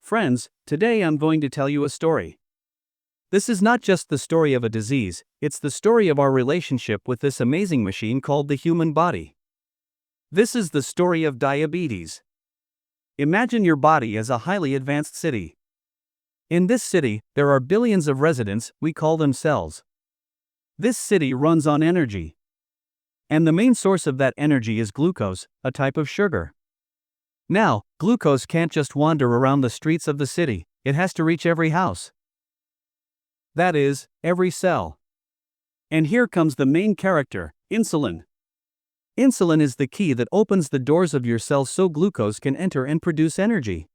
Friends, today I'm going to tell you a story. This is not just the story of a disease, it's the story of our relationship with this amazing machine called the human body. This is the story of diabetes. Imagine your body as a highly advanced city. In this city, there are billions of residents, we call them cells. This city runs on energy. And the main source of that energy is glucose, a type of sugar. Now, glucose can't just wander around the streets of the city, it has to reach every house. That is, every cell. And here comes the main character, insulin. Insulin is the key that opens the doors of your cells so glucose can enter and produce energy.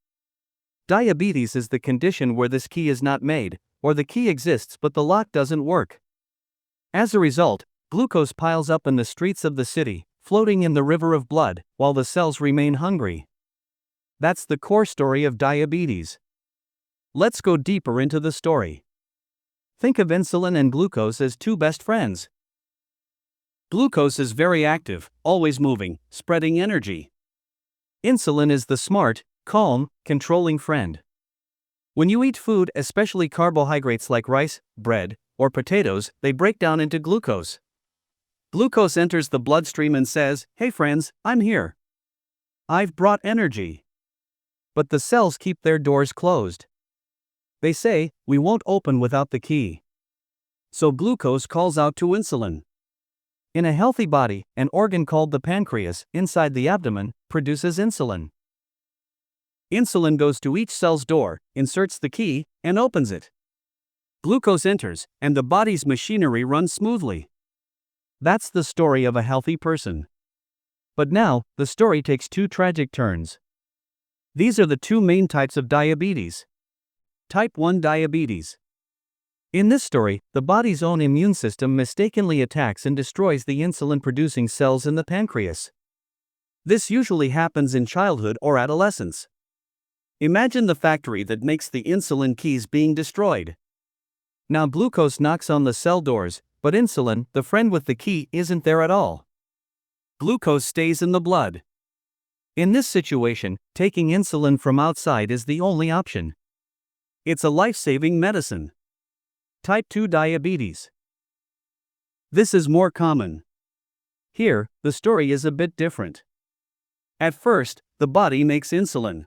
Diabetes is the condition where this key is not made, or the key exists but the lock doesn't work. As a result, glucose piles up in the streets of the city, floating in the river of blood, while the cells remain hungry. That's the core story of diabetes. Let's go deeper into the story. Think of insulin and glucose as two best friends. Glucose is very active, always moving, spreading energy. Insulin is the smart, calm, controlling friend. When you eat food, especially carbohydrates like rice, bread, or potatoes, they break down into glucose. Glucose enters the bloodstream and says, "Hey friends, I'm here. I've brought energy." But the cells keep their doors closed. They say, "We won't open without the key." So glucose calls out to insulin. In a healthy body, an organ called the pancreas, inside the abdomen, produces insulin. Insulin goes to each cell's door, inserts the key, and opens it. Glucose enters, and the body's machinery runs smoothly. That's the story of a healthy person. But now, the story takes two tragic turns. These are the two main types of diabetes. Type 1 diabetes. In this story, the body's own immune system mistakenly attacks and destroys the insulin-producing cells in the pancreas. This usually happens in childhood or adolescence. Imagine the factory that makes the insulin keys being destroyed. Now glucose knocks on the cell doors, but insulin, the friend with the key, isn't there at all. Glucose stays in the blood. In this situation, taking insulin from outside is the only option. It's a life-saving medicine. Type 2 diabetes. This is more common. Here, the story is a bit different. At first, the body makes insulin.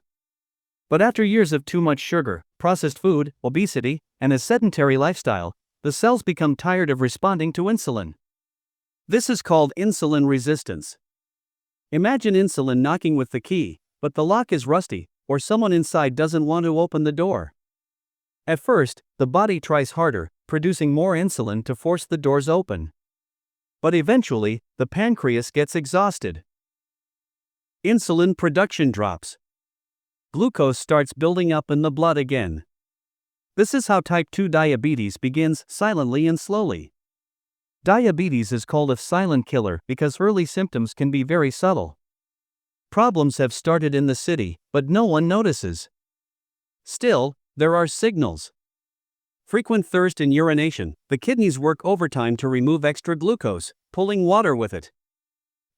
But after years of too much sugar, processed food, obesity, and a sedentary lifestyle, the cells become tired of responding to insulin. This is called insulin resistance. Imagine insulin knocking with the key, but the lock is rusty, or someone inside doesn't want to open the door. At first, the body tries harder, producing more insulin to force the doors open. But eventually, the pancreas gets exhausted. Insulin production drops. Glucose starts building up in the blood again. This is how type 2 diabetes begins, silently and slowly. Diabetes is called a silent killer because early symptoms can be very subtle. Problems have started in the city, but no one notices. Still, there are signals. Frequent thirst and urination. The kidneys work overtime to remove extra glucose, pulling water with it.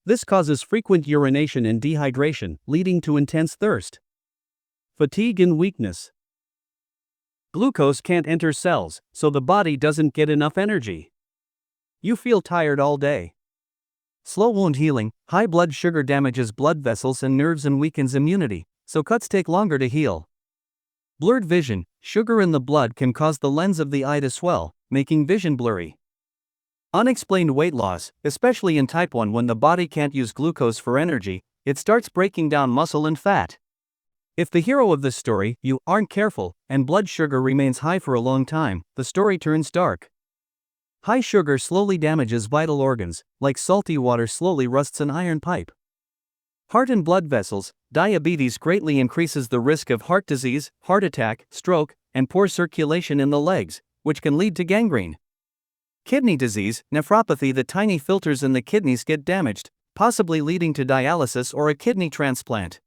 This causes frequent urination and dehydration, leading to intense thirst. Fatigue and weakness. Glucose can't enter cells, so the body doesn't get enough energy. You feel tired all day. Slow wound healing. High blood sugar damages blood vessels and nerves and weakens immunity, so cuts take longer to heal. Blurred vision. Sugar in the blood can cause the lens of the eye to swell, making vision blurry. Unexplained weight loss, especially in type 1 when the body can't use glucose for energy, it starts breaking down muscle and fat. If the hero of this story, you, aren't careful, and blood sugar remains high for a long time, the story turns dark. High sugar slowly damages vital organs, like salty water slowly rusts an iron pipe. Heart and blood vessels. Diabetes greatly increases the risk of heart disease, heart attack, stroke, and poor circulation in the legs, which can lead to gangrene. Kidney disease. Nephropathy. The tiny filters in the kidneys get damaged, possibly leading to dialysis or a kidney transplant.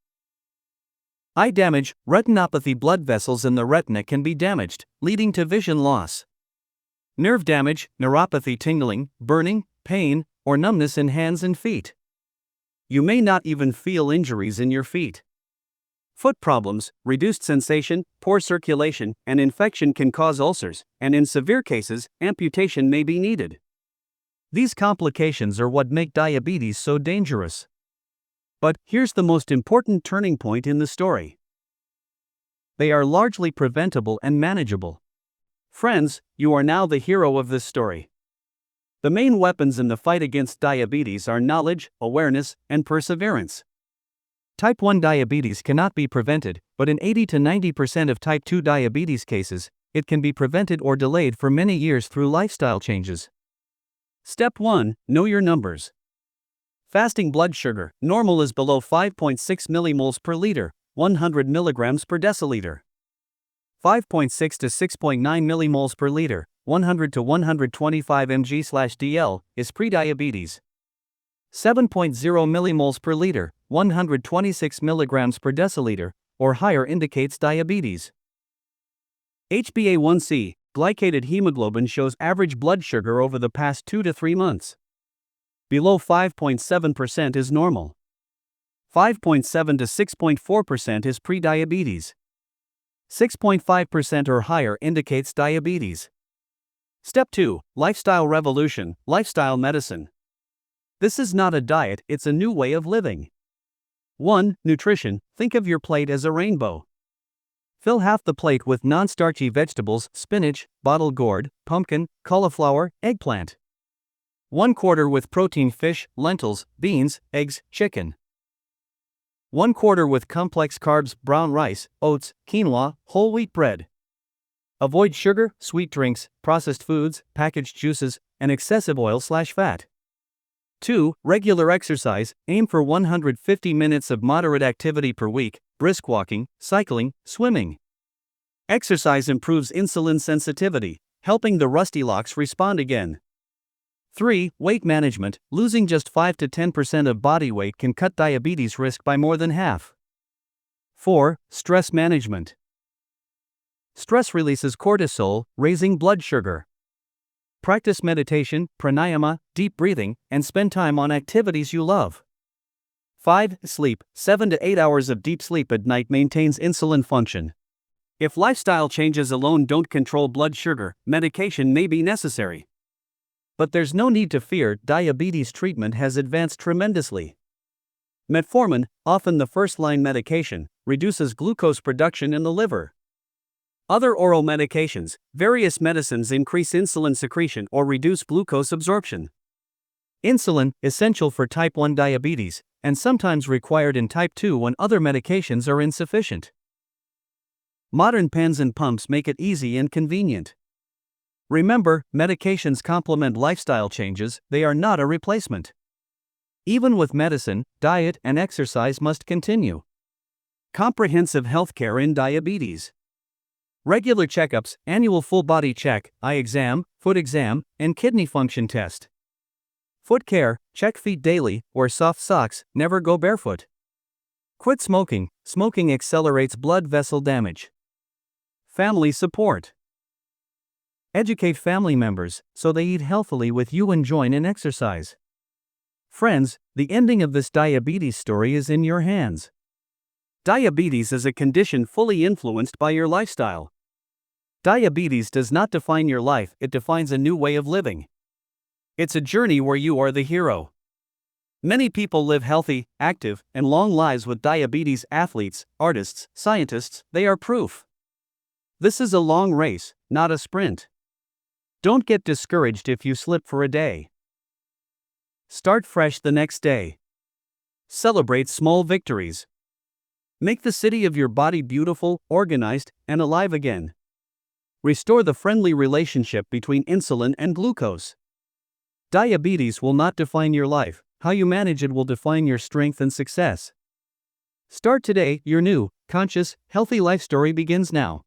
Eye damage. Retinopathy. Blood vessels in the retina can be damaged, leading to vision loss. Nerve damage. Neuropathy. Tingling, burning, pain, or numbness in hands and feet. You may not even feel injuries in your feet. Foot problems, reduced sensation, poor circulation, and infection can cause ulcers, and in severe cases, amputation may be needed. These complications are what make diabetes so dangerous. But here's the most important turning point in the story. They are largely preventable and manageable. Friends, you are now the hero of this story. The main weapons in the fight against diabetes are knowledge, awareness, and perseverance. Type 1 diabetes cannot be prevented, but in 80 to 90% of type 2 diabetes cases, it can be prevented or delayed for many years through lifestyle changes. Step 1. Know your numbers. Fasting blood sugar, normal is below 5.6 millimoles per liter, 100 milligrams per deciliter. 5.6 to 6.9 millimoles per liter, 100 to 125 mg/dl, is prediabetes. 7.0 millimoles per liter, 126 milligrams per deciliter, or higher indicates diabetes. HbA1c, glycated hemoglobin, shows average blood sugar over the past 2 to 3 months. Below 5.7% is normal. 5.7 to 6.4% is prediabetes. 6.5% or higher indicates diabetes. Step 2. Lifestyle revolution, lifestyle medicine. This is not a diet, it's a new way of living. 1. Nutrition, think of your plate as a rainbow. Fill half the plate with non-starchy vegetables, spinach, bottle gourd, pumpkin, cauliflower, eggplant. 1/4 with protein: fish, lentils, beans, eggs, chicken. 1/4 with complex carbs: brown rice, oats, quinoa, whole wheat bread. Avoid sugar, sweet drinks, processed foods, packaged juices, and excessive oil/fat. 2. Regular exercise, aim for 150 minutes of moderate activity per week, brisk walking, cycling, swimming. Exercise improves insulin sensitivity, helping the rusty locks respond again. 3. Weight management, losing just 5 to 10% of body weight can cut diabetes risk by more than half. 4. Stress management. Stress releases cortisol, raising blood sugar. Practice meditation, pranayama, deep breathing, and spend time on activities you love. 5. Sleep, 7 to 8 hours of deep sleep at night maintains insulin function. If lifestyle changes alone don't control blood sugar, medication may be necessary. But there's no need to fear, diabetes treatment has advanced tremendously. Metformin, often the first-line medication, reduces glucose production in the liver. Other oral medications, various medicines increase insulin secretion or reduce glucose absorption. Insulin, essential for type 1 diabetes, and sometimes required in type 2 when other medications are insufficient. Modern pens and pumps make it easy and convenient. Remember, medications complement lifestyle changes, they are not a replacement. Even with medicine, diet and exercise must continue. Comprehensive healthcare in diabetes. Regular checkups, annual full body check, eye exam, foot exam, and kidney function test. Foot care, check feet daily, wear soft socks, never go barefoot. Quit smoking, smoking accelerates blood vessel damage. Family support. Educate family members so they eat healthily with you and join in exercise. Friends, the ending of this diabetes story is in your hands. Diabetes is a condition fully influenced by your lifestyle. Diabetes does not define your life, it defines a new way of living. It's a journey where you are the hero. Many people live healthy, active, and long lives with diabetes: athletes, artists, scientists, they are proof. This is a long race, not a sprint. Don't get discouraged if you slip for a day. Start fresh the next day. Celebrate small victories. Make the city of your body beautiful, organized, and alive again. Restore the friendly relationship between insulin and glucose. Diabetes will not define your life, how you manage it will define your strength and success. Start today, your new, conscious, healthy life story begins now.